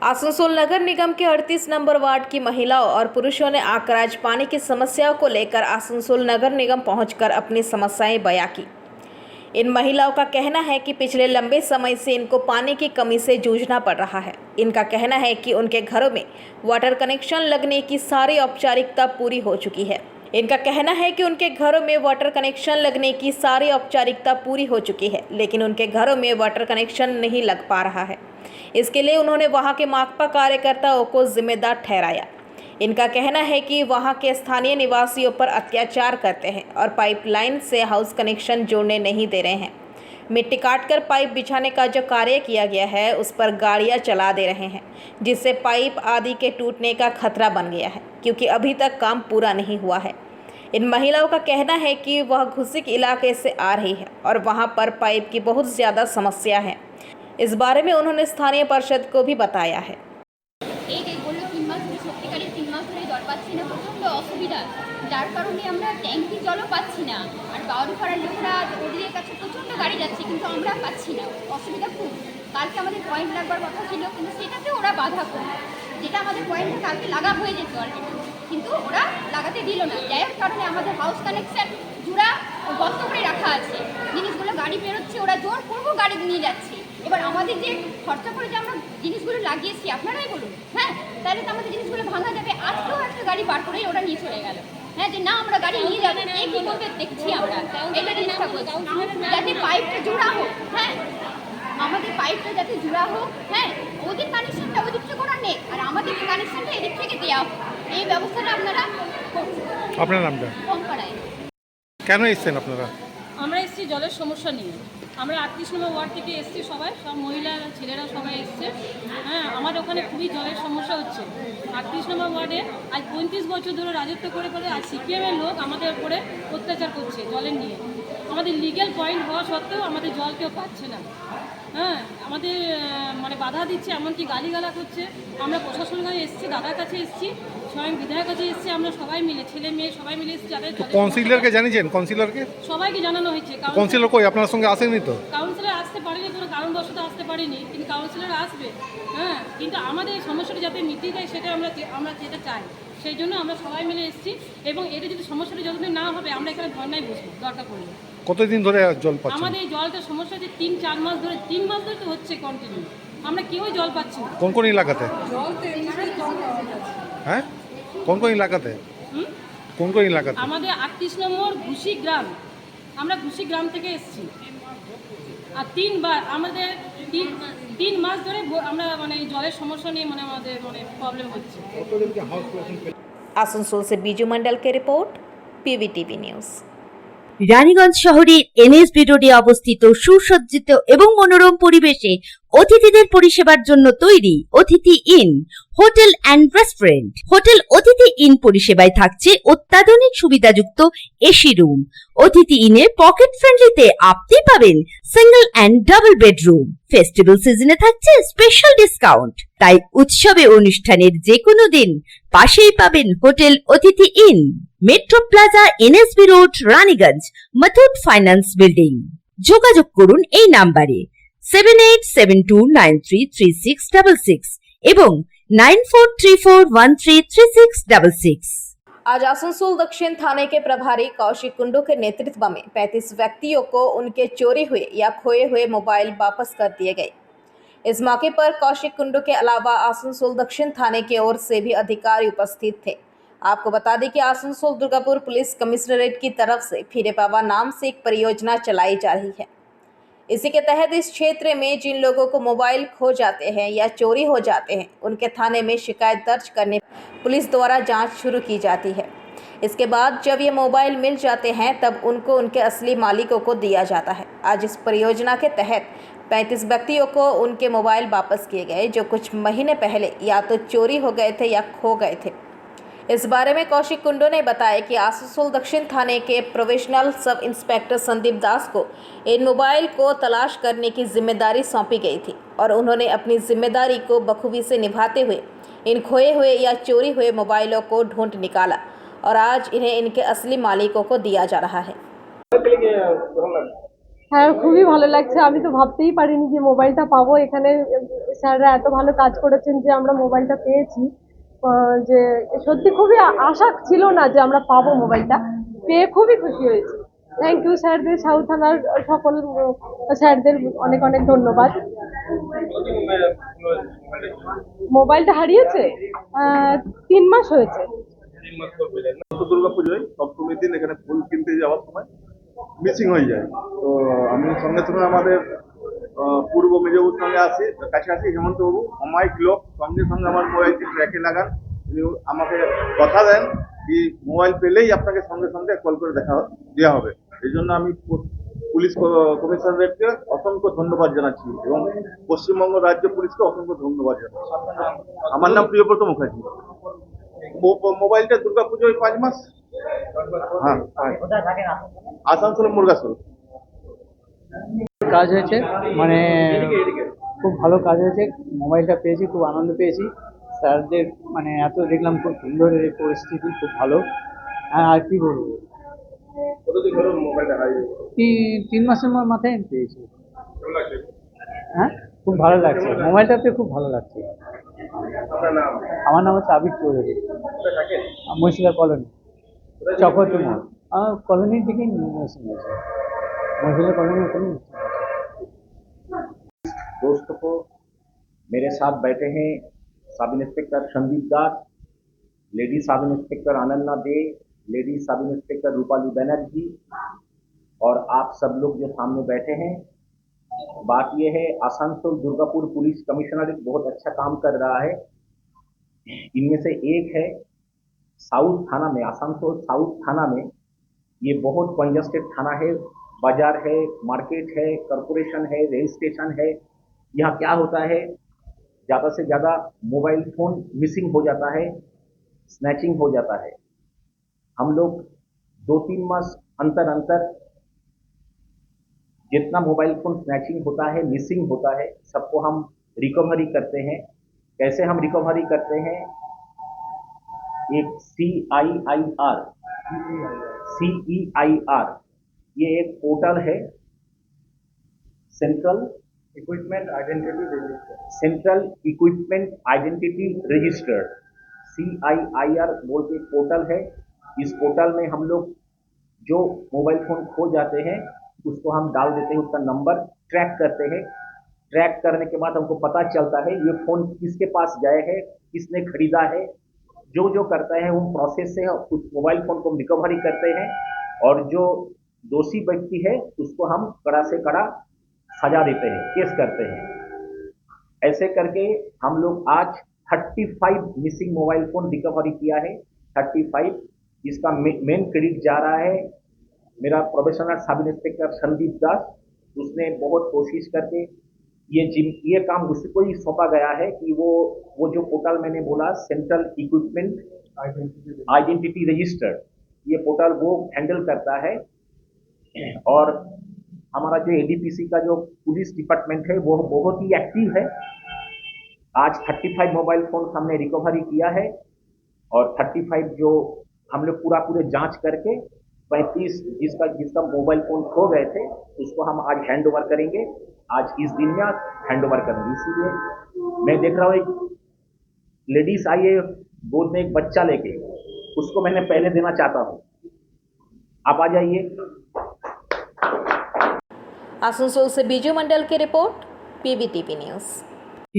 आसनसोल नगर निगम के 38 number ward की महिलाओं और पुरुषों ने आकर आज पानी की समस्याओं को लेकर आसनसोल नगर निगम पहुंचकर अपनी समस्याएं बयां की। इन महिलाओं का कहना है कि पिछले लंबे समय से इनको पानी की कमी से जूझना पड़ रहा है। इनका कहना है कि उनके घरों में वाटर कनेक्शन लगने की सारी औपचारिकता पूरी हो चुकी है। लेकिन उनके घरों में वाटर कनेक्शन नहीं लग पा रहा है। इसके लिए उन्होंने वहां के माकपा कार्यकर्ताओं को जिम्मेदार ठहराया। इनका कहना है कि वहां के स्थानीय निवासियों पर अत्याचार करते हैं और पाइपलाइन से हाउस कनेक्शन जोड़ने नहीं दे रहे हैं। मिट्टी काटकर पाइप बिछाने का जो कार्य किया गया है उस पर गाड़ियां चला दे रहे हैं, जिससे पाइप आदि के टूटने का खतरा बन गया है, क्योंकि अभी तक काम पूरा नहीं हुआ है। इन महिलाओं का कहना है कि वह घुसिक इलाके से आ रही है और वहां पर पाइप की बहुत ज़्यादा समस्या है। इस बारे में उन्होंने स्थानीय परिषद को भी बताया है। যার কারণে আমরা ট্যাঙ্কি জলও পাচ্ছি না, আর বাউরিপাড়ার লোকরা ওদের কাছে প্রচণ্ড গাড়ি যাচ্ছে, কিন্তু আমরা পাচ্ছি না। অসুবিধা খুব। কালকে আমাদের পয়েন্ট লাগবার কথা ছিল, কিন্তু সেটাতে ওরা বাধা করল, যেটা আমাদের পয়েন্টটা কালকে লাগা হয়ে যেত অলরেডি, কিন্তু ওরা লাগাতে দিল না। যার কারণে আমাদের হাউস কানেকশন জোড়া বন্ধ করে রাখা আছে। জিনিসগুলো গাড়ি বেরোচ্ছে, ওরা জোর পূর্ব গাড়ি নিয়ে যাচ্ছে। এবার আমাদের যে খরচা করে যে আমরা জিনিসগুলো লাগিয়েছি, আপনারাই বলুন, হ্যাঁ, তাহলে তো আমাদের জিনিসগুলো ভাঙা যাবে। আজকেও একটা গাড়ি বার করে ওরা নিয়ে চলে গেল। হ্যাঁ, যে না আমরা গাড়ি নিয়ে যাবো, এই কী করবে দেখছি আমরা। এটা জিনিসটা বলছি যাতে পাইপটা জোড়া হোক, হ্যাঁ, আমাদের পাইপটা যাতে জোড়া হোক, হ্যাঁ, ওদের কানেকশনটা ওদিক থেকে করার নেই, আর আমাদের কানেকশনটা এদিক থেকে দেওয়া হোক। এই ব্যবস্থাটা আপনারা করুন। আপনার নামটা? কমপাড়ায়। কেন এসেছেন আপনারা? আমরা এসেছি জলের সমস্যা নিয়ে। আমরা 38 নম্বর ওয়ার্ড থেকে এসেছি, সব মহিলা ছেলেরা সবাই এসছে। হ্যাঁ, আমাদের ওখানে খুবই জলের সমস্যা হচ্ছে। 38 নম্বর ওয়ার্ডে আজ 35 বছর ধরে রাজত্ব করে আজ সিপিএমের লোক আমাদের উপরে অত্যাচার করছে জলের নিয়ে। আমাদের লিগ্যাল পয়েন্ট হওয়া সত্ত্বেও আমাদের জল কেউ পাচ্ছে না। হ্যাঁ, আমাদের বাধা দিচ্ছে, এমনকি গালিগালা করছে। আমরা প্রশাসনের কাছে এসেছি, দাদার কাছে এসেছি, স্বয়ং বিধায়কের কাছে এসেছি। আমরা সবাই মিলে, ছেলে মেয়ে সবাই মিলে এসেছি। যাদের কাউন্সিলরকে জানিয়েছেন? কাউন্সিলরকে সবাইকে জানানো হয়েছে। কাউন্সিলর কই আপনার সঙ্গে আসেনি তো? কাউন্সিলর আসতে পারেনি, কোনো কারণবশত আসতে পারেনি, কিন্তু কাউন্সিলর আসবে। হ্যাঁ, কিন্তু আমাদের এই সমস্যাটা যাতে মিটিয়ে দেয় সেটা আমরা যেটা চাই। সেই জন্য আমরা সবাই মিলে এসেছি, এবং এটা যদি সমস্যাটা যতদিন না হবে আমরা এখানে ধর্নায় বসবো দরকার পড়লে। কতদিন ধরে জল পাচ্ছেন? আমাদের এই জলটা সমস্যা যে 3-4 মাস ধরে, 3 মাস ধরে তো হচ্ছে কন্টিনিউ। আমরা কেউই জল পাচ্ছি না। কোন কোন এলাকাতে? হ্যাঁ, কোন কোন এলাকাতে? কোন কোন এলাকাতে? আমাদের 38 নম্বর ঘুষি গ্রাম। আমরা ঘুষি গ্রাম থেকে এসেছি, আর 3 বার আমাদের 3 মাস ধরে আমরা জলের সমস্যা নিয়ে আমাদের প্রবলেম হচ্ছে। आसनसोल से बीजू मंडल की रिपोर्ट, पीवीटीवी न्यूज़। রানীগঞ্জ শহরের এনএসবি রোডে অবস্থিত সুসজ্জিত এবং মনোরম পরিবেশে অতিথিদের পরিষেবার জন্য তৈরি অতিথি in hotel and restaurant. Hotel অতিথি ইন পরিষেবায় থাকছে অত্যাধুনিক সুবিধাযুক্ত এসি রুম। অতিথি ইনে পকেট ফ্রেন্ডলিতে আপনি পাবেন single and double bedroom. Festival সিজনে থাকছে স্পেশাল ডিসকাউন্ট। তাই উৎসবে অনুষ্ঠানের যে কোনো দিন পাশেই পাবেন হোটেল অতিথি in, metro plaza, NSB road, Raniganj, Muthoot finance building. যোগাযোগ করুন এই নাম্বারে 7872933666 এবং 9434133666। आज आसनसोल दक्षिण थाने के प्रभारी कौशिक कुंडू के नेतृत्व में 35 व्यक्तियों को उनके चोरी हुए या खोए हुए मोबाइल वापस कर दिए गए। इस मौके पर कौशिक कुंडू के अलावा आसनसोल दक्षिण थाने की ओर से भी अधिकारी उपस्थित थे। आपको बता दें कि आसनसोल दुर्गापुर पुलिस कमिश्नरेट की तरफ से फिरे पावा नाम से एक परियोजना चलाई जा रही है। इसी के तहत इस क्षेत्र में जिन लोगों को मोबाइल खो जाते हैं या चोरी हो जाते हैं, उनके थाने में शिकायत दर्ज करने पुलिस द्वारा जांच शुरू की जाती है। इसके बाद जब ये मोबाइल मिल जाते हैं तब उनको उनके असली मालिकों को दिया जाता है। आज इस परियोजना के तहत 35 व्यक्तियों को उनके मोबाइल वापस किए गए, जो कुछ महीने पहले या तो चोरी हो गए थे या खो गए थे। इस बारे में कौशिक कुंडू ने बताया कि आसनसोल दक्षिण थाने के प्रोविजनल सब इंस्पेक्टर संदीप दास को इन मोबाइल को तलाश करने की जिम्मेदारी सौंपी गई थी और उन्होंने अपनी जिम्मेदारी को बखूबी से निभाते हुए इन खोए हुए या चोरी हुए मोबाइलों को ढूंढ निकाला और आज इन्हें इनके असली मालिकों को दिया जा रहा है। হ্যাঁ, খুবই ভালো লাগছে। আমি তো ভাবতেই পারিনি যে মোবাইলটা পাবো। এখানে স্যাররা এত ভালো কাজ করেছেন যে আমরা মোবাইলটা পেয়েছি। যে সত্যি খুবই আশা ছিল না যে আমরা পাবো মোবাইলটা। পেয়ে খুবই খুশি হয়েছি। থ্যাংক ইউ স্যারদের, সাউথ থানার সকল স্যারদের অনেক অনেক ধন্যবাদ। মোবাইলটা হারিয়েছে 3 মাস হয়েছে। দুর্গা পুজোয় সপ্তমীর দিন এখানে ফুল কিনতে যাওয়ার সময় মিসিং হয়ে যায়। তো আমি সঙ্গে সঙ্গে আমাদের পূর্ব মেজবাবুর সঙ্গে কাছে আসি হেমন্তবাবু অমায়িক লোক, সঙ্গে সঙ্গে আমার মোবাইলটি ট্র্যাকে লাগান। তিনি আমাকে কথা দেন কি মোবাইল পেলেই আপনাকে সঙ্গে সঙ্গে কল করে দেওয়া হবে। এই জন্য আমি পুলিশ কমিশনারেটকে অসংখ্য ধন্যবাদ জানাচ্ছি এবং পশ্চিমবঙ্গ রাজ্য পুলিশকে অসংখ্য ধন্যবাদ জানাচ্ছি। আমার নাম প্রিয়ব্রত মুখার্জি। মোবাইলটা দুর্গাপুজোয় 5 মাস। হ্যাঁ, আসানসোল মুরগাসোল। কাজ হয়েছে, মানে খুব ভালো কাজ হয়েছে। মোবাইলটা পেয়েছি, খুব আনন্দ পেয়েছি। স্যারদের মানে এত দেখলাম খুব সুন্দর এই পরিস্থিতি, খুব ভালো। হ্যাঁ, আর কি বলবো, কতদিন হলো মোবাইলটা হারিয়ে? 3 মাসের মাথায় আমি পেয়েছি। হ্যাঁ, খুব ভালো লাগছে, মোবাইলটা পেয়ে খুব ভালো লাগছে। আপনার নাম? আমার নাম হচ্ছে আবির চৌধুরী, কোথায় থাকেন? মহিশিলা কলোনি, চকরটি মোড়। আমার কলোনির দিকেই মেশিন আছে, মহিশিলা কলোনি ওখানে। दोस्तों को मेरे साथ बैठे हैं sub inspector Sandeep Das, lady sub inspector Ananda De, lady sub inspector Rupali Banerjee और आप सब लोग जो सामने बैठे हैं। बात यह है, आसनसोल दुर्गापुर पुलिस कमिश्नरेट बहुत अच्छा काम कर रहा है। इनमें से एक है साउथ थाना में, आसनसोल साउथ थाना में। ये बहुत कंजस्टेड थाना है, बाजार है, मार्केट है, कॉरपोरेशन है, रेल स्टेशन है। यहाँ क्या होता है, ज़्यादा से ज़्यादा मोबाइल फ़ोन मिसिंग हो जाता है, स्नैचिंग हो जाता है। हम लोग 2-3 मास अंतर जितना मोबाइल फ़ोन स्नैचिंग होता है, मिसिंग होता है, सबको हम रिकवरी करते हैं। कैसे हम रिकवरी करते हैं, एक CEIR ये एक पोर्टल है, central equipment identity register, CIIR बोल के पोर्टल है। इस पोर्टल में हम लोग जो मोबाइल फ़ोन खो जाते हैं उसको हम डाल देते हैं, उसका नंबर ट्रैक करते हैं। ट्रैक करने के बाद हमको पता चलता है ये फ़ोन किसके पास गए हैं, किसने खरीदा है। जो करता है हम प्रोसेस से उस मोबाइल फ़ोन को रिकवरी करते हैं और जो दोषी व्यक्ति है उसको हम कड़ा से कड़ा सजा देते हैं, केस करते हैं। ऐसे करके हम लोग आज 35 मिसिंग मोबाइल फ़ोन रिकवरी किया है। 35 इसका मेन क्रेडिट जा रहा है मेरा प्रोफेशनल सब इंस्पेक्टर संदीप दास। उसने बहुत कोशिश करके ये काम उसको ही सौंपा गया है कि वो जो पोर्टल मैंने बोला सेंट्रल इक्विपमेंट आइडेंटिटी रजिस्टर, ये पोर्टल वो हैंडल करता है। और हमारा जो ADPC का जो पुलिस डिपार्टमेंट है वो बहुत ही एक्टिव है। आज 35 मोबाइल फ़ोन हमने रिकवरी किया है और 35 जो हम लोग पूरे जांच करके 35 जिसका मोबाइल फ़ोन खो गए थे उसको हम आज हैंड ओवर करेंगे। आज इस दिन में हैंड ओवर करेंगे। इसीलिए मैं देख रहा हूँ एक लेडीज आई है गोद में एक बच्चा लेके, उसको मैंने पहले देना चाहता हूँ। आप आ जाइए। आसनसोल से बीजू मंडल की रिपोर्ट, PBTV न्यूज़।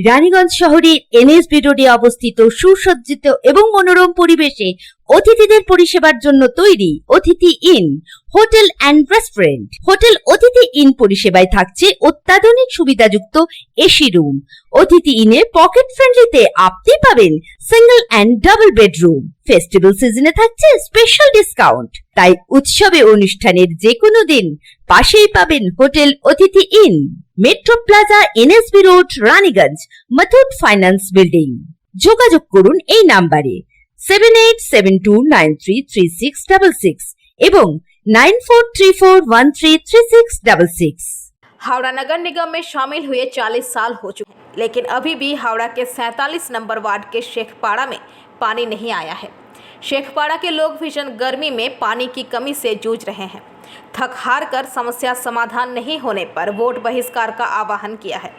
রানীগঞ্জ শহরের NSB রোডে অবস্থিত সুসজ্জিত এবং মনোরম পরিবেশে অতিথিদের পরিষেবার জন্য তৈরি অতিথি in hotel and restaurant. Hotel অতিথি ইন পরিষেবায় থাকছে অত্যাধুনিক সুবিধাযুক্ত এসি রুম। অতিথি ইনে পকেট ফ্রেন্ডলিতে আপনি পাবেন single and double bedroom. Festival সিজনে থাকছে স্পেশাল ডিসকাউন্ট, তাই উৎসবে অনুষ্ঠানের যে কোনো দিন পাশেই পাবেন হোটেল অতিথি in, metro plaza, NSB road, Raniganj, Muthoot finance building. যোগাযোগ করুন এই নাম্বারে 7872933666 এবং 9434133666। हावड़ा नगर निगम में शामिल हुए 40 साल हो चुके हैं, लेकिन अभी भी हावड़ा के 47 नंबर वार्ड के शेखपाड़ा में पानी नहीं आया है। शेखपाड़ा के लोग भीषण गर्मी में पानी की कमी से जूझ रहे हैं। थक हार कर समस्या समाधान नहीं होने पर वोट बहिष्कार का आह्वान किया है।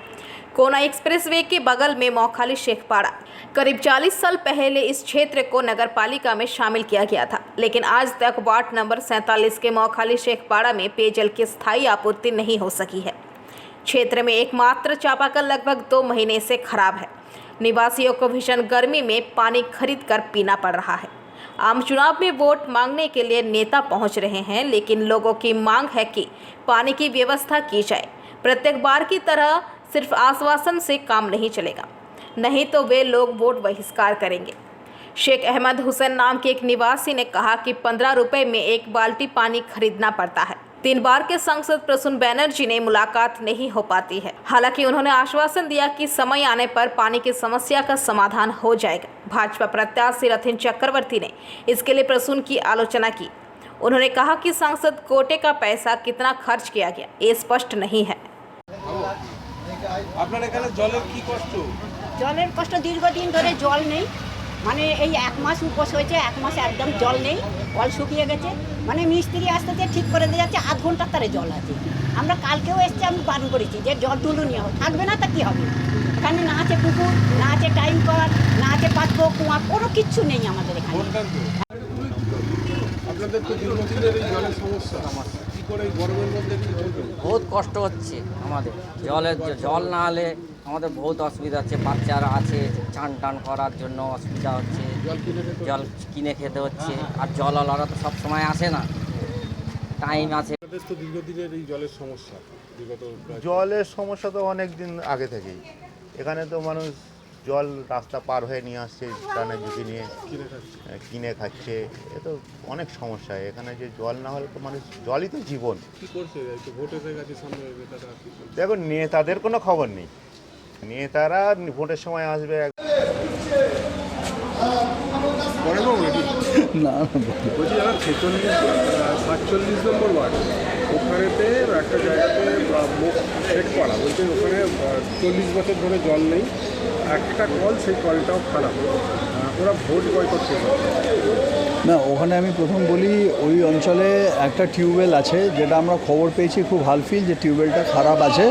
कोना एक्सप्रेसवे के बगल में मौखाली शेखपाड़ा करीब 40 साल पहले इस क्षेत्र को नगरपालिका में शामिल किया गया था, लेकिन आज तक वार्ड नंबर 47 के मौखाली शेखपाड़ा में पेयजल की स्थायी आपूर्ति नहीं हो सकी है। क्षेत्र में एकमात्र चापाकल लगभग 2 महीने से खराब है। निवासियों को भीषण गर्मी में पानी खरीद कर पीना पड़ रहा है। आम चुनाव में वोट मांगने के लिए नेता पहुंच रहे हैं, लेकिन लोगों की मांग है कि पानी की व्यवस्था की जाए। प्रत्येक बार की तरह सिर्फ आश्वासन से काम नहीं चलेगा, नहीं तो वे लोग वोट बहिष्कार करेंगे। शेख अहमद हुसैन नाम के एक निवासी ने कहा कि 15 रुपए में 1 बाल्टी पानी खरीदना पड़ता है। 3 बार के सांसद प्रसून बैनर्जी ने मुलाकात नहीं हो पाती है। हालांकि उन्होंने आश्वासन दिया कि समय आने पर पानी की समस्या का समाधान हो जाएगा। भाजपा प्रत्याशी रथिन चक्रवर्ती ने इसके लिए प्रसून की आलोचना की। उन्होंने कहा कि सांसद कोटे का पैसा कितना खर्च किया गया ये स्पष्ट नहीं है। আপনার এখানে জলের কি কষ্ট? জলের কষ্ট দীর্ঘদিন ধরে জল নেই, মানে এই 1 মাস উপোস হয়েছে, 1 মাস একদম জল নেই, কল শুকিয়ে গেছে। মানে মিস্ত্রি আসতে ঠিক করে দিয়ে যাচ্ছে, আধ ঘন্টার তারে জল আছে। আমরা কালকেও এসেছি, আমি বারণ করেছি যে জল তুলুনি, থাকবে না তা কী হবে। এখানে না আছে পুকুর, না আছে টাইম কল, না আছে পাত্র কুয়া, কোনো কিচ্ছু নেই আমাদের এখানে। আপনাদের তো দীর্ঘদিনের এই জলের সমস্যা, কি করে এই গরমের মধ্যে কি চলবে? বহুত কষ্ট হচ্ছে আমাদের। জল না হলে আমাদের বহুত অসুবিধা হচ্ছে। বাচ্চারা আছে, চান টান করার জন্য অসুবিধা হচ্ছে, জল কিনে খেতে হচ্ছে। আর জলওয়ালারা তো সব সময় আসে না, টাইম আছে। আপনাদের তো দীর্ঘদিনের এই জলের সমস্যা, জলের সমস্যা তো অনেক দিন আগে থেকেই। এখানে তো মানুষ জল রাস্তা পার হয়ে নিয়ে আসছে, টানের ঝুঁকি নিয়ে কিনে খাচ্ছে। এ তো অনেক সমস্যা। এখানে যে জল না হলে তো মানুষ, জলই তো জীবন। কি করছে ভোট এসে গেছে সামনে, দেখো নেতাদের কোনো খবর নেই। নেতারা ভোটের সময় আসবে। না বলছি যারা 46 নম্বর ওয়ার্ড, ওখানেতে একটা জায়গাতে শেখপাড়া বলছে, ওখানে 40 বছর ধরে জল নেই, একটা কল, সেই কলটাও খারাপ। ওরা ভোট বয়কট করছে না। ওখানে আমি প্রথম বলি, ওই অঞ্চলে একটা টিউবওয়েল আছে, যেটা আমরা খবর পেয়েছি খুব হালফিল যে টিউবওয়েলটা খারাপ আছে।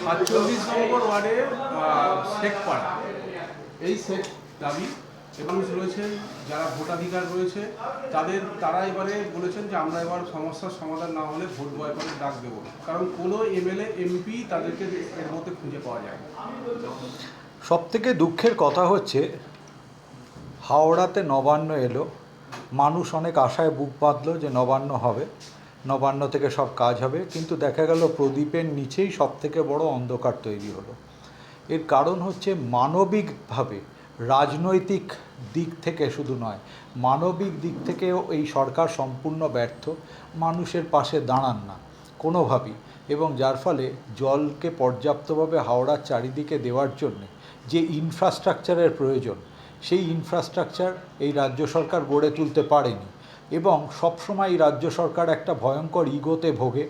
47 নম্বর ওয়ার্ডে শেখপাড়া, এই শেখ দাবি মানুষ রয়েছেন, যারা ভোটাধিকার রয়েছে তারা এবারে বলেছেন যে আমরা এবার সমস্যার সমাধান না হলে ভোট বয়কটের ডাক দেবো, কারণ কোনো এমএলএ এমপি তাদেরকে এর মধ্যে খুঁজে পাওয়া যায় না। সবথেকে দুঃখের কথা হচ্ছে, হাওড়াতে নবান্ন এলো, মানুষ অনেক আশায় বুক বাঁধলো যে নবান্ন হবে, নবান্ন থেকে সব কাজ হবে, কিন্তু দেখা গেল প্রদীপের নিচেই সবথেকে বড় অন্ধকার তৈরি হলো। এর কারণ হচ্ছে মানবিকভাবে, রাজনৈতিক দিক থেকে শুধু নয়, মানবিক দিক থেকেও এই সরকার সম্পূর্ণ ব্যর্থ। মানুষের পাশে দাঁড়ান না কোনোভাবেই, এবং যার ফলে জলকে পর্যাপ্তভাবে হাওড়ার চারিদিকে দেওয়ার জন্য যে ইনফ্রাস্ট্রাকচারের প্রয়োজন, সেই ইনফ্রাস্ট্রাকচার এই রাজ্য সরকার গড়ে তুলতে পারেনি। এবং সবসময় এই রাজ্য সরকার একটা ভয়ঙ্কর ইগোতে ভোগে,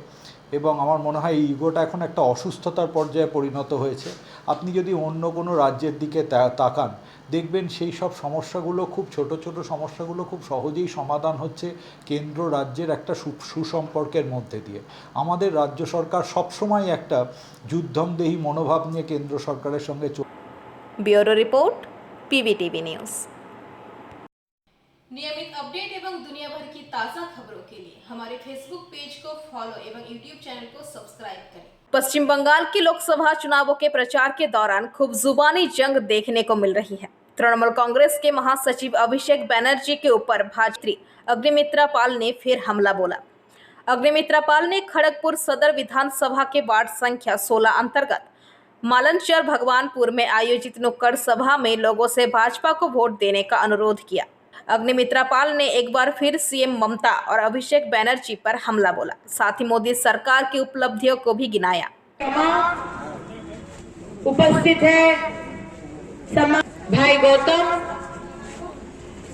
এবং আমার মনে হয় এই ইগোটা এখন একটা অসুস্থতার পর্যায়ে পরিণত হয়েছে। আপনি যদি অন্য কোনো রাজ্যের দিকে তাকান, দেখবেন সেই সব সমস্যাগুলো, খুব ছোট ছোট সমস্যাগুলো খুব সহজেই সমাধান হচ্ছে কেন্দ্র রাজ্যের একটা সুসম্পর্কের মধ্যে দিয়ে। আমাদের রাজ্য সরকার সবসময় একটা যুদ্ধমদেহী মনোভাব নিয়ে কেন্দ্র সরকারের সঙ্গে ब्यूरो रिपोर्ट पीवीटीवी न्यूज़। नियमित अपडेट एवं दुनिया भर की ताज़ा खबरों के लिए हमारे फेसबुक पेज को फॉलो एवं यूट्यूब चैनल को सब्सक्राइब करें। पश्चिम बंगाल की लोकसभा चुनावों के प्रचार के दौरान खूब जुबानी जंग देखने को मिल रही है। तृणमूल कांग्रेस के महासचिव अभिषेक बैनर्जी के ऊपर भाजपा अग्निमित्रा पाल ने फिर हमला बोला। अग्निमित्रा पाल ने खड़गपुर सदर विधानसभा के वार्ड संख्या 16 अंतर्गत मालनचर भगवानपुर में आयोजित नुक्कड़ सभा में लोगों से भाजपा को वोट देने का अनुरोध किया। अग्निमित्रा पाल ने एक बार फिर सीएम ममता और अभिषेक बैनर्जी पर हमला बोला, साथ ही मोदी सरकार की उपलब्धियों को भी गिनाया। उपस्थित है भाई गौतम,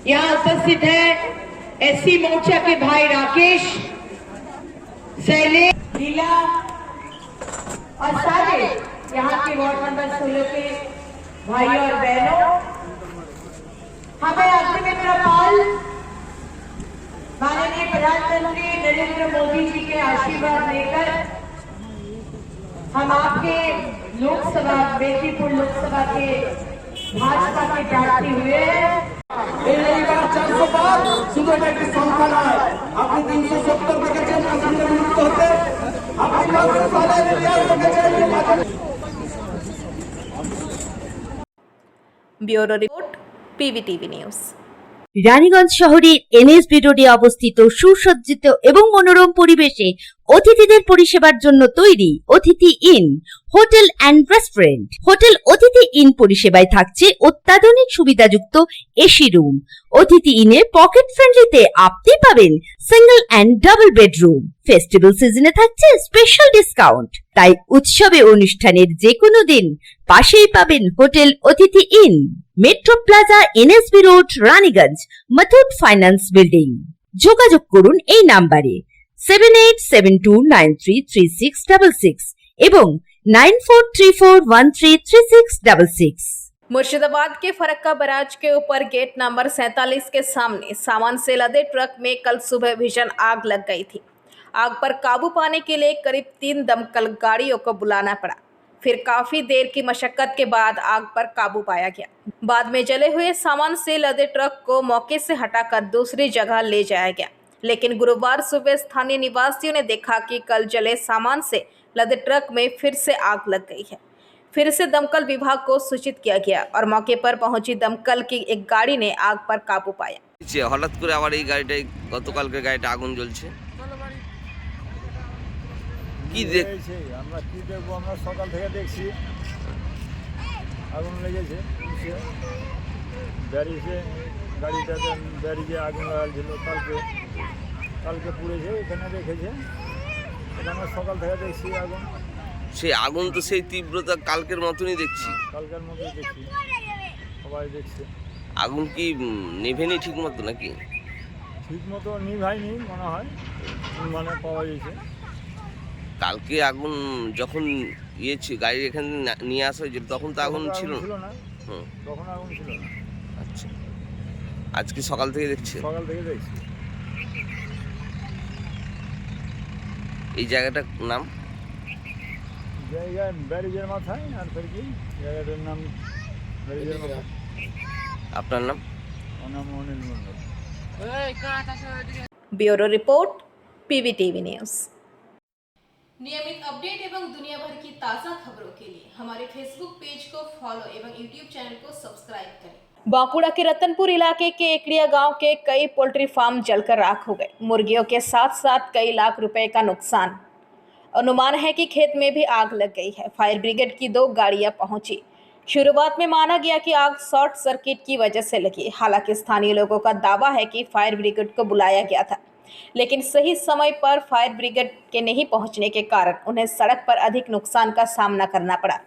यहाँ उपस्थित है एससी मोर्चा के भाई राकेश, शैलेश, लीला और सारे यहाँ के वार्ड नंबर 16 के भाई और बहनों, हमें अग्निमित्रा पाल जल माननीय प्रधानमंत्री नरेंद्र मोदी जी के आशीर्वाद लेकर हम आपके लोकसभा बेटीपुर लोकसभा के भाजपा के प्रार्थी हुए हैं। এইবার 400 পার শুধু এটা একটি সংখ্যা নয়, আপনি 370 দেখেছেন আসলে বিলুপ্ত হতে, আপনি 500 সালের ইতিহাস দেখেছেন। Bureau report PVTV news. Raniganj শহরের এনএসবি রোডে অবস্থিত সুসজ্জিত এবং মনোরম পরিবেশে অতিথিদের পরিষেবার জন্য তৈরি অতিথি in hotel and restaurant. Hotel অতিথি ইন পরিষেবায় থাকছে অত্যাধুনিক সুবিধাযুক্ত এসি রুম। অতিথি ইনে পকেট ফ্রেন্ডলিতে আপনি পাবেন single and double bedroom. Festival সিজনে থাকছে স্পেশাল ডিসকাউন্ট। তাই উৎসবে অনুষ্ঠানের যে কোনো দিন পাশেই পাবেন হোটেল অতিথি in, metro plaza, NSB road, Raniganj, Muthoot finance building. যোগাযোগ করুন এই নাম্বারে 7872933666 এবং 9434133666। मुर्शिदाबाद के फरक्का बराज के ऊपर गेट नंबर 47 के सामने सामान से लदे ट्रक में कल सुबह भीषण आग लग गई थी। आग पर काबू पाने के लिए करीब 3 दमकल गाड़ियों को बुलाना पड़ा। फिर काफी देर की मशक्कत के बाद आग पर काबू पाया गया। बाद में जले हुए सामान से लदे ट्रक को मौके से हटाकर दूसरी जगह ले जाया गया। लेकिन गुरुवार सुबह स्थानीय निवासियों ने देखा कि कल जले सामान से लदे ट्रक में फिर से आग लग गई है। फिर से दमकल विभाग को सूचित किया गया और मौके पर पहुंची दमकल की एक गाड़ी ने आग पर काबू पाया। হঠাৎ করে আবার এই গাড়িটাই গতকালকে গাড়িটা আগুন জ্বলছে, কি দেখছি আমরা? কি দেখবো? আমরা সকাল থেকে দেখছি আগুন লেগেছে। ব্যারিজে গাড়িটাতে ব্যারিজে আগুন লাগাচ্ছিল, কালকে পুড়েছে, এখানে রেখেছে। এখানে সকাল থেকে দেখছি আগুন। সেই আগুন তো সেই তীব্রতা কালকের মতনই দেখছি। কালকের মতোই দেখছি, সবাই দেখছে। আগুন কি নেভেনি ঠিক মতো নাকি? ঠিক মতো নিভায়নি মনে হয়, মানে পাওয়া গেছে। কালকে আগুন যখন গাড়ি এখানে নিয়ে আসা হয়েছিল তখন তো আগুন ছিল না। তখন আগুন ছিল না। আচ্ছা, আজকে সকাল থেকে দেখছি। সকাল থেকে দেখছি। এই জায়গাটার নাম? জায়গা ব্যারিজের মাথায়। আর ফের কি জায়গাটার নাম ব্যারিজের মাথায়। আপনার নাম? আমার নাম Anil Mondal. Bureau report PVTV news. नियमित अपडेट एवं दुनिया भर की ताज़ा खबरों के लिए हमारे फेसबुक पेज को फॉलो एवं यूट्यूब चैनल को सब्सक्राइब करें। बांकुड़ा के रतनपुर इलाके के एकड़िया गांव के कई पोल्ट्री फार्म जलकर राख हो गए। मुर्गियों के साथ साथ कई लाख रुपए का नुकसान। अनुमान है कि खेत में भी आग लग गई है। फायर ब्रिगेड की 2 गाड़ियां पहुंची। शुरुआत में माना गया कि आग शॉर्ट सर्किट की वजह से लगी। हालांकि स्थानीय लोगों का दावा है कि फायर ब्रिगेड को बुलाया गया था, लेकिन सही समय पर फायर ब्रिगेड के नहीं पहुंचने के कारण उन्हें सड़क पर अधिक नुकसान का सामना करना पड़ा।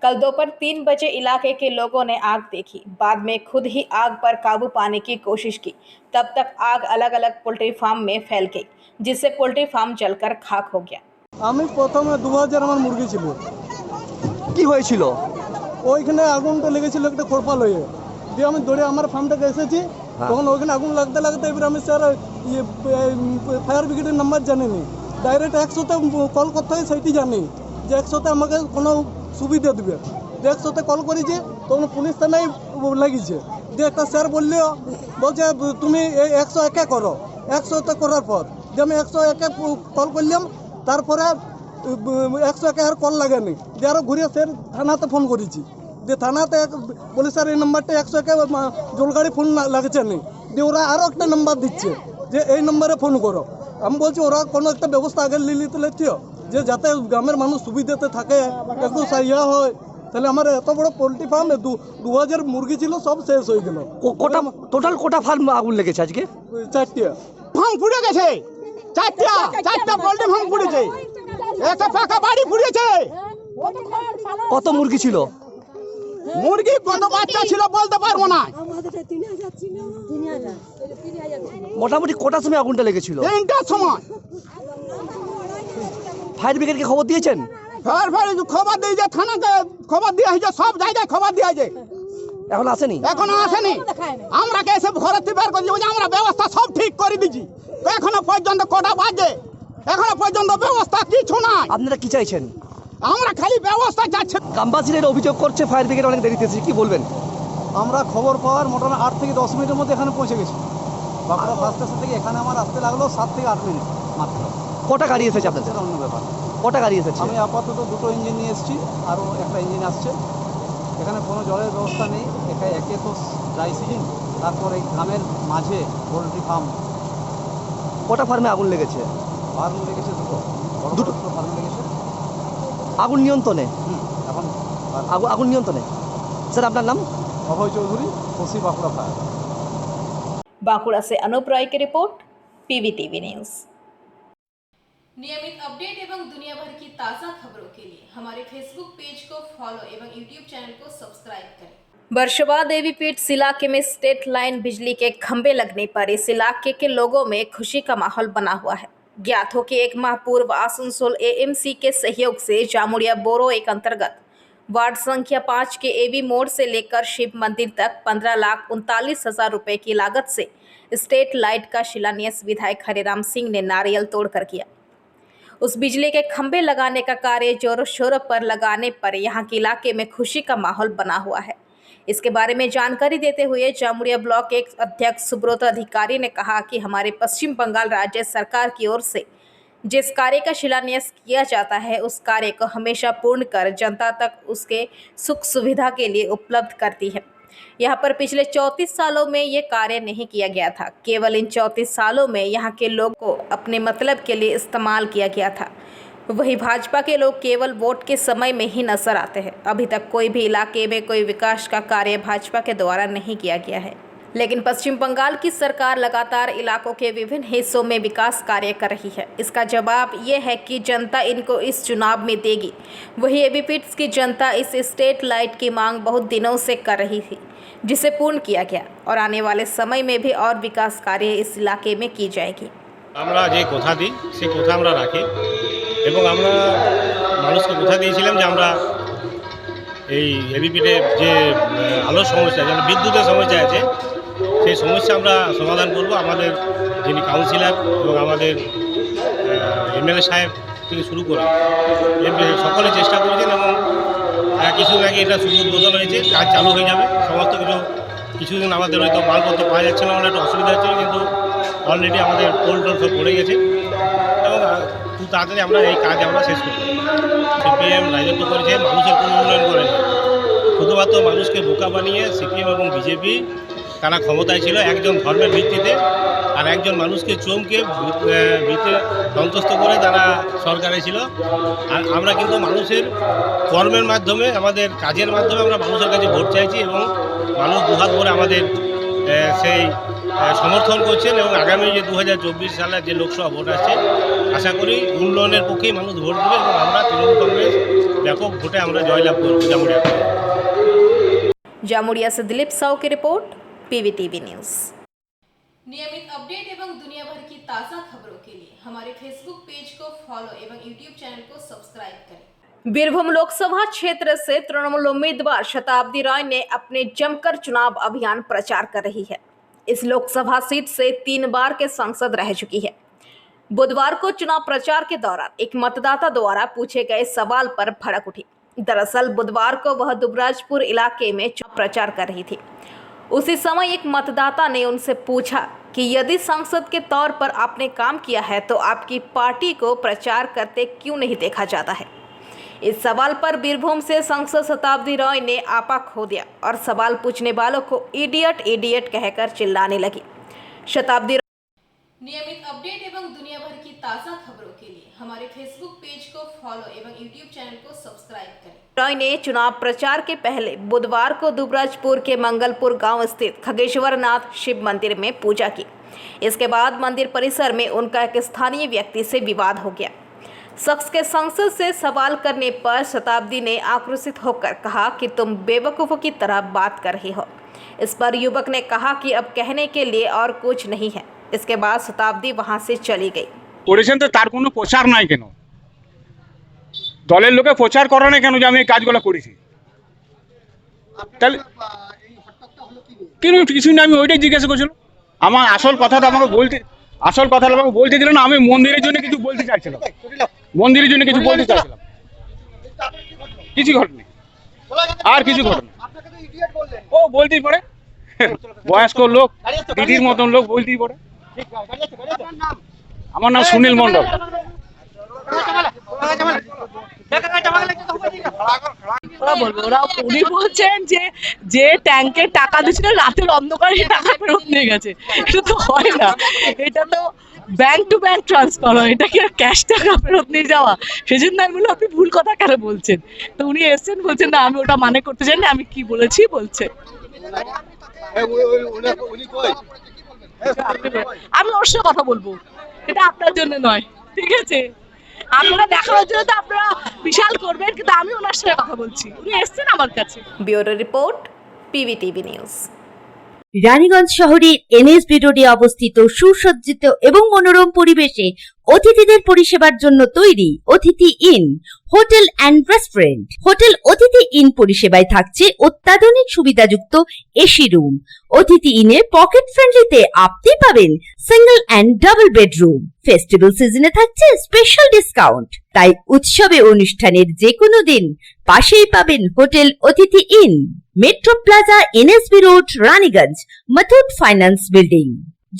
कल दोपहर 3 बजे इलाके के लोगों ने आग देखी, बाद में खुद ही आग पर काबू पाने की कोशिश की। तब तक आग अलग अलग पोल्ट्री फार्म में फैल गई, जिससे पोल्ट्री फार्म जलकर खाक हो गया। আমি প্রথমে 2000 আমার মুরগি ছিল। কি হয়েছিল? ওইখানে আগুনটা লেগেছিল একটা খোরপা লয়ে, দিয়ে আমি দৌড়ে আমার ফার্মটাকে এসেছি। তখন ওইখানে আগুন লাগতে লাগতে এবার আমি স্যার ফায়ার ব্রিগেডের নাম্বার জানিনি, ডাইরেক্ট 100তে কল করতে হয় সেইটি জানি যে 100তে আমাকে কোনো সুবিধা দেবে। 100তে কল করেছি, তখন পুলিশ থানায় লাগিয়েছে। দিয়ে একটা স্যার বলছে তুমি এই 101 করো। 100তে করার পর যে আমি 101 কল করলাম, তারপরে 101 আর কল লাগেনি। যে আরও ঘুরে স্যার থানাতে ফোন করেছি, যে থানাতে বলে স্যার এই নাম্বারটা 101 জলগাড়ি ফোন লাগছে নি। দিয়ে ওরা আরও একটা নাম্বার দিচ্ছে যে এই নম্বরে ফোন করো। আমি বলছি ওরা কোনো একটা ব্যবস্থা আগে নিতে লেতিও, যে যাতে গ্রামের মানুষ সুবিধাতে থাকে, একটু ইয়া হয়। তাহলে আমার এত বড় পোলট্রি ফার্ম 2000 মুরগি ছিল, সব শেষ হয়ে গেল। টোটাল কোটা ফার্ম আগুন লেগেছে আজকে? 4টা ফার্ম পুড়ে গেছে, 4টা পোল্ট্রি ফার্ম পুড়েছে, একটা পাকা বাড়ি পুড়েছে। কত মুরগি ছিল? মুরগি কত বাচ্চা ছিল বলতে পারবো না। মোটামুটি কটার সময় আগুনটা লেগেছিল? 3টার সময়। ফায়ার ব্রিগেডকে খবর দিয়েছেন? ফায়ার খবর দিয়েছে, থানাকে খবর দেওয়া হয়েছে, সব জায়গায় খবর দেওয়া হয়েছে। এখন আসেনি? এখনো আসেনি। আমরা কে এসে ঘরে বের করে যে আমরা ব্যবস্থা সব ঠিক করে দিছি, এখনো পর্যন্ত কটা বাজে, এখনো পর্যন্ত ব্যবস্থা কিছু নাই। আপনারা কি চাইছেন? আমরা খালি ব্যবস্থা চাচ্ছি। গ্রামবাসীরা অভিযোগ করছে ফায়ার ব্রিগেড অনেক দেরিতে এসেছে, কি বলবেন? আমরা খবর পাওয়ার মোটামুটি 8 থেকে 10 মিনিটের মধ্যে এখানে পৌঁছে গেছি। বাঁকুড়া ফার্স্ট স্টেশন থেকে এখানে আমার আসতে লাগলো 7 থেকে 8 মিনিট মাত্র। কটা গাড়ি এসেছে আপনাদের? অন্য ব্যাপার। কটা গাড়ি এসেছে? আমি আপাতত 2টো ইঞ্জিন নিয়ে এসেছি, আরও একটা ইঞ্জিন আসছে। এখানে কোনো জলের ব্যবস্থা নেই। এখানে একে তো ড্রাই সিজন, তারপর এই গ্রামের মাঝে পোলট্রি ফার্ম। কটা ফার্মে আগুন লেগেছে? ফার্ম লেগেছে দুটো ফার্ম লেগেছে। আগুন নিয়ন্ত্রণে? এখন আগুন নিয়ন্ত্রণে। স্যার আপনার নাম? অভয় চৌধুরী, ওসি বাঁকুড়া ফায়ার। बांकुड़ा से अनूप रॉय की रिपोर्ट, पीवीटीवी न्यूज। नियमित अपडेट एवं दुनिया भर की ताज़ा खबरों के लिए हमारे फेसबुक पेज को फॉलो एवं यूट्यूब चैनल को सब्सक्राइब करें। बरशुबा देवीपीठ इलाके में स्टेट लाइन बिजली के खंभे लगने पर इस इलाके के लोगों में खुशी का माहौल बना हुआ है। ज्ञात हो कि 1 माह पूर्व आसनसोल एएमसी के सहयोग से जामुड़िया बोरो एक अंतर्गत वार्ड संख्या 5 के एवी मोड़ से लेकर शिव मंदिर तक 15,39,000 रुपए की लागत से स्ट्रीट लाइट का शिलान्यास विधायक हरिराम सिंह ने नारियल तोड़कर किया। उस बिजली के खंभे लगाने का कार्य जोरों शोरों पर लगाने पर यहाँ के इलाके में खुशी का माहौल बना हुआ है। इसके बारे में जानकारी देते हुए जामुड़िया ब्लॉक के अध्यक्ष सुब्रत अधिकारी ने कहा कि हमारे पश्चिम बंगाल राज्य सरकार की ओर से जिस कार्य का शिलान्यास किया जाता है उस कार्य को हमेशा पूर्ण कर जनता तक उसके सुख सुविधा के लिए उपलब्ध करती है। यहाँ पर पिछले 34 सालों में ये कार्य नहीं किया गया था। केवल इन 34 सालों में यहाँ के लोग को अपने मतलब के लिए इस्तेमाल किया गया था। वही भाजपा के लोग केवल वोट के समय में ही नजर आते हैं। अभी तक कोई भी इलाके में कोई विकास का कार्य भाजपा के द्वारा नहीं किया गया है। लेकिन पश्चिम बंगाल की सरकार लगातार इलाकों के विभिन्न हिस्सों में विकास कार्य कर रही है। इसका जवाब ये है कि जनता इनको इस चुनाव में देगी। वही एबीपीट्स की जनता इस स्ट्रीट लाइट की मांग बहुत दिनों से कर रही थी, जिसे पूर्ण किया गया और आने वाले समय में भी और विकास कार्य इस इलाके में की जाएगी। আমরা যে কথা দিই সেই কথা আমরা রাখি এবং আমরা মানুষকে কথা দিয়েছিলাম যে আমরা এই এবিপিতে যে আলোর সমস্যা যেন বিদ্যুতের সমস্যা আছে সেই সমস্যা আমরা সমাধান করব। আমাদের যিনি কাউন্সিলর এবং আমাদের এমএলএ সাহেব থেকে শুরু করে সকলে চেষ্টা করেছেন এবং কিছুদিন আগে এটা শুভ উদ্বোধন হয়েছে, কাজ চালু হয়ে যাবে। সমস্ত কিছুদিন আমাদের হয়তো মালপত্র পাওয়া যাচ্ছে না, একটা অসুবিধা হচ্ছিল, কিন্তু অলরেডি আমাদের পোল টোল সব পড়ে গেছে এবং খুব তাড়াতাড়ি আমরা এই কাজ আমরা শেষ করব। সিপিএম রাজত্ব করেছে, মানুষের কোনো উন্নয়ন করেনি, শুধুমাত্র মানুষকে বোকা বানিয়ে সিপিএম এবং বিজেপি তারা ক্ষমতায় ছিল একজন ধর্মের ভিত্তিতে আর একজন মানুষকে চমকে সন্তুষ্ট করে তারা সরকারে ছিল। আর আমরা কিন্তু মানুষের কর্মের মাধ্যমে আমাদের কাজের মাধ্যমে আমরা মানুষের কাছে ভোট চাইছি এবং মানুষ দুহাত ভরে আমাদের সেই সমর্থন করছেন এবং আগামী যে 2024 সালের যে লোকসভা ভোট আসছে আশা করি উন্নয়নের পক্ষেই মানুষ ভোট দেবে এবং আমরা তৃণমূল কংগ্রেস ব্যাপক ভোটে আমরা জয়লাভ করব জামুড়িয়া। जामुड़िया से दिलीप साव की रिपोर्ट, पीवीटीवी न्यूज। नियमित अपडेट एवं दुनिया भर की ताज़ा खबरों के लिए हमारे फेसबुक पेज को फॉलो एवं यूट्यूब चैनल को सब्सक्राइब करें। बीरभूम लोकसभा क्षेत्र से तृणमूल उम्मीदवार शताब्दी राय ने अपने जमकर चुनाव अभियान प्रचार कर रही है। इस लोकसभा सीट से 3 बार के सांसद रह चुकी है। बुधवार को चुनाव प्रचार के दौरान एक मतदाता द्वारा पूछे गए सवाल पर भड़क उठी। दरअसल बुधवार को वह दुबराजपुर इलाके में चुनाव प्रचार कर रही थी। उसी समय एक मतदाता ने उनसे पूछा कि यदि सांसद के तौर पर आपने काम किया है तो आपकी पार्टी को प्रचार करते क्यों नहीं देखा जाता है। इस सवाल पर बीरभूम से सांसद शताब्दी राय ने आपा खो दिया और सवाल पूछने वालों को इडियट इडियट कहकर चिल्लाने लगी। शताब्दी नियमित अपडेट एवं दुनिया भर की ताज़ा खबरों के लिए हमारे फेसबुक पेज को फॉलो एवं यूट्यूब चैनल को सब्सक्राइब करें। रॉय ने चुनाव प्रचार के पहले बुधवार को दुबराजपुर के मंगलपुर गांव स्थित खगेश्वर नाथ शिव मंदिर में पूजा की। इसके बाद मंदिर परिसर में उनका एक स्थानीय व्यक्ति से विवाद हो गया। शख्स के सांसद से सवाल करने पर शताब्दी ने आक्रोशित होकर कहा कि तुम बेवकूफ़ों की तरह बात कर रही हो। इस पर युवक ने कहा कि अब कहने के लिए और कुछ नहीं है। इसके बाद शताब्दी वहां से चली गई। করেছেন তো তার কোনো প্রচার নাই কেন? দলের লোকে প্রচার করে না কেন যে আমি এই কাজগুলো করেছি? তাহলে কিন্তু কিছুই না, আমি ওইটাই জিজ্ঞাসা করছিলাম। আমার আসল কথাটা আমাকে বলতে দিল না। আমি মন্দিরের জন্য কিছু বলতে চাইছিলাম, কিছু ঘটেনি, আর কিছু ঘটেনি। ও বলতেই পারে, বয়স্ক লোক, দিদির মতন লোক বলতেই পারে। আমার নাম সুনীল মণ্ডল। উনি বলছেন যে ট্যাঙ্কের টাকা দিচ্ছিল রাতের অন্ধকারে টাকা ফেরত নিয়ে গেছে। এটা তো হয় না, এটা তো ব্যাংক টু ব্যাংক ট্রান্সফার হয়, এটা কি আর ক্যাশ টাকা ফেরত নিয়ে যাওয়া? সেজন্য আমি বললাম আপনি ভুল কথা কেন বলছেন। তো উনি এসছেন, বলছেন না আমি ওটা মানে করতে চাই না, আমি কি বলেছি বলছে। আমি ওর সাথে কথা বলবো, এটা আপনার জন্য নয়, ঠিক আছে? আপনারা দেখানোর জন্য তো আপনারা বিশাল করবেন, কিন্তু আমি ওনার সাথে কথা বলছি, উনি এসছেন আমার কাছে। Bureau report, PVTV news. Raniganj শহরের এনএসবি রোডে অবস্থিত সুসজ্জিত এবং মনোরম পরিবেশে অতিথিদের পরিষেবার জন্য তৈরি অতিথি in hotel and restaurant. Hotel অতিথি ইন পরিষেবায় থাকছে অত্যাধুনিক সুবিধাযুক্ত এসি রুম। অতিথি ইনে পকেট ফ্রেন্ডলিতে আপনি পাবেন single and double bedroom. Festival সিজনে থাকছে স্পেশাল ডিসকাউন্ট। তাই উৎসবে অনুষ্ঠানের যে কোনো দিন পাশেই পাবেন হোটেল অতিথি in, metro plaza, NSB road, Raniganj, Muthoot finance building.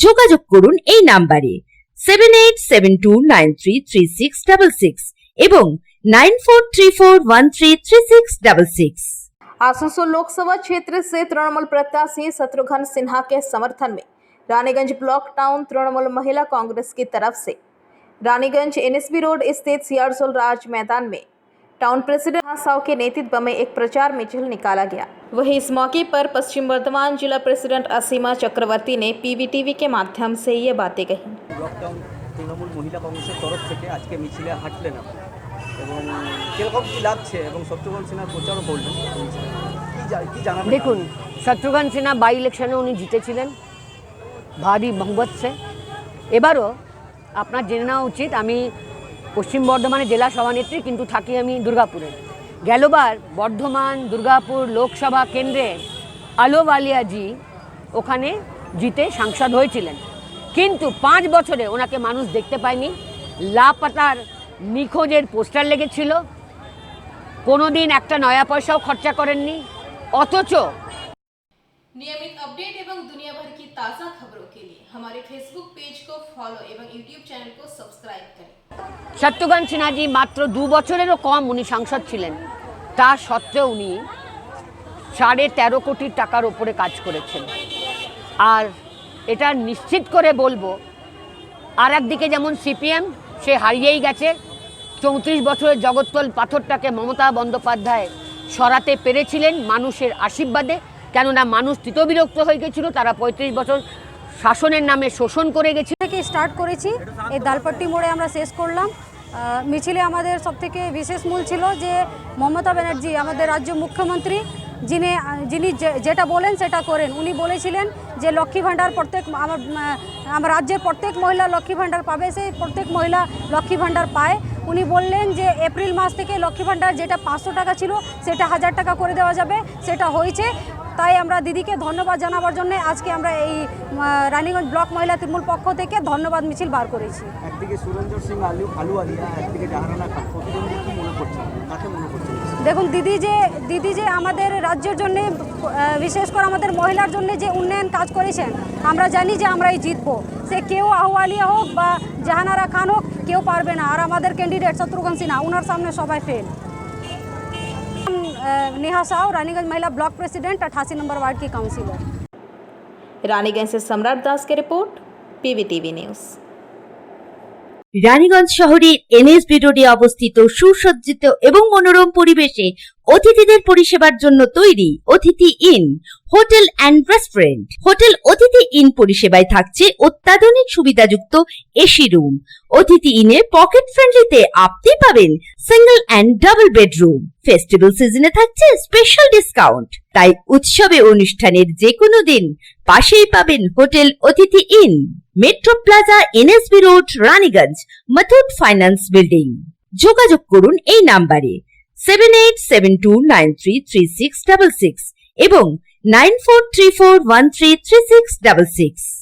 যোগাযোগ করুন এই নাম্বারে 7872933666 এবং 9434133666। आसनसोल लोकसभा क्षेत्र से तृणमूल प्रत्याशी शत्रुघ्न सिन्हा के समर्थन में रानीगंज ब्लॉक टाउन तृणमूल महिला कांग्रेस की तरफ से रानीगंज एनएसबी रोड स्थित सियारसोल राज मैदान में टाउन प्रेसिडेंट साव के नेतृत्व में एक प्रचार मिছিল निकाला गया। वहीं इस मौके पर पश्चिम वर्धमान जिला प्रेसिडेंट असीमा चक्रवर्ती ने पीवीटीवी के माध्यम से ये बातें कही। ব্লক টাউন তৃণমূল মহিলা কংগ্রেসের তরফ থেকে আজকে মিছিলে হাঁটলেন এবং কিরকম কি লাগছে এবং শত্রুঘ্ন সিনহার প্রচারও করলেন, কি জানাবেন? দেখুন, শত্রুঘ্ন সিনহা বাই ইলেকশনে উনি জিতেছিলেন ভারী বহুমত সে। এবারও আপনার জেনে নেওয়া উচিত, আমি পশ্চিম বর্ধমানে জেলা সভানেত্রী, কিন্তু থাকি আমি দুর্গাপুরে। গেলবার বর্ধমান দুর্গাপুর লোকসভা কেন্দ্রে আলোওয়ালিয়াজি ওখানে জিতে সাংসদ হয়েছিলেন, কিন্তু 5 বছরে ওনাকে মানুষ দেখতে পায়নি। লাপাতার নিখোঁজের পোস্টার লেগেছিল, কোনোদিন একটা নয়া পয়সাও খরচা করেননি। অথচ नियमित अपडेट एवं दुनिया भर की ताज़ा खबरों के लिए हमारे फेसबुक पेज को फॉलो एवं यूट्यूब चैनल को सब्सक्राइब करें। শত্রুঘ্ন সিনহাজি মাত্র 2 বছরেরও কম উনি সাংসদ ছিলেন, তা সত্ত্বেও উনি 13.5 কোটি টাকার ওপরে কাজ করেছেন। আর এটা নিশ্চিত করে বলবো, আর একদিকে যেমন সিপিএম সে হারিয়েই গেছে, 34 বছরের জগত্তল পাথরটাকে মমতা বন্দ্যোপাধ্যায় সরাতে পেরেছিলেন মানুষের আশীর্বাদে। কেননা মানুষ তিতবিরক্ত হয়ে গেছিল, তারা 35 বছর শাসনের নামে শোষণ করে গেছে। থেকে স্টার্ট করেছি, এই দালপাট্টি মোড়ে আমরা শেষ করলাম। মিছিলে আমাদের সবথেকে বিশেষ মূল ছিল যে মমতা ব্যানার্জি আমাদের রাজ্য মুখ্যমন্ত্রী, যিনি যেটা বলেন সেটা করেন। উনি বলেছিলেন যে লক্ষ্মী ভাণ্ডার প্রত্যেক আমার রাজ্যের প্রত্যেক মহিলা লক্ষ্মী ভাণ্ডার পাবে, সেই প্রত্যেক মহিলা লক্ষ্মী ভাণ্ডার পায়। উনি বললেন যে এপ্রিল মাস থেকে লক্ষ্মী ভাণ্ডার যেটা 500 টাকা ছিল সেটা 1000 টাকা করে দেওয়া যাবে, সেটা হয়েছে। তাই আমরা দিদিকে ধন্যবাদ জানাবার জন্য আজকে আমরা এই রানীগঞ্জ ব্লক মহিলা তৃণমূল পক্ষ থেকে ধন্যবাদ মিছিল বার করেছি। একদিকে সুরেন্দ্র সিং আলুওয়ালিয়া, একদিকে জাহানারা খান, প্রতিদ্বন্দ্বী কি মনে করছেন, কাকে মনে করছেন? দেখুন, দিদি যে আমাদের রাজ্যের জন্য, বিশেষ করে আমাদের মহিলার জন্য যে উন্নয়ন কাজ করেছেন, আমরা জানি যে আমরাই জিতবো। সে কেউ আহওয়ালিয়া হোক বা জাহানারা খান হোক, কেউ পারবে না। আর আমাদের ক্যান্ডিডেট শত্রুঘ্ন সিনহা, ওনার সামনে সবাই ফেল। नेहा साव, रानीगंज महिला ब्लॉक प्रेसिडेंट, 88 नंबर वार्ड की काउंसिलर। रानीगंज से सम्राट दास की रिपोर्ट, पीवीटीवी न्यूज। রানীগঞ্জ শহরের এনএসবি রোডে অবস্থিত সুসজ্জিত এবং মনোরম পরিবেশে অতিথিদের পরিষেবার জন্য তৈরি অতিথি in hotel and restaurant. Hotel অতিথি ইন পরিষেবায় থাকছে অত্যাধুনিক সুবিধাযুক্ত এসি রুম। অতিথি ইনে পকেট ফ্রেন্ডলিতে আপনি পাবেন single and double bedroom. Festival সিজনে থাকছে স্পেশাল ডিসকাউন্ট। তাই উৎসবে অনুষ্ঠানের যে কোনো দিন পাশেই পাবেন হোটেল অতিথি in, metro plaza, NSB road, Raniganj, Muthoot finance building. যোগাযোগ করুন এই নাম্বারে 7872933666 এবং 9434133666.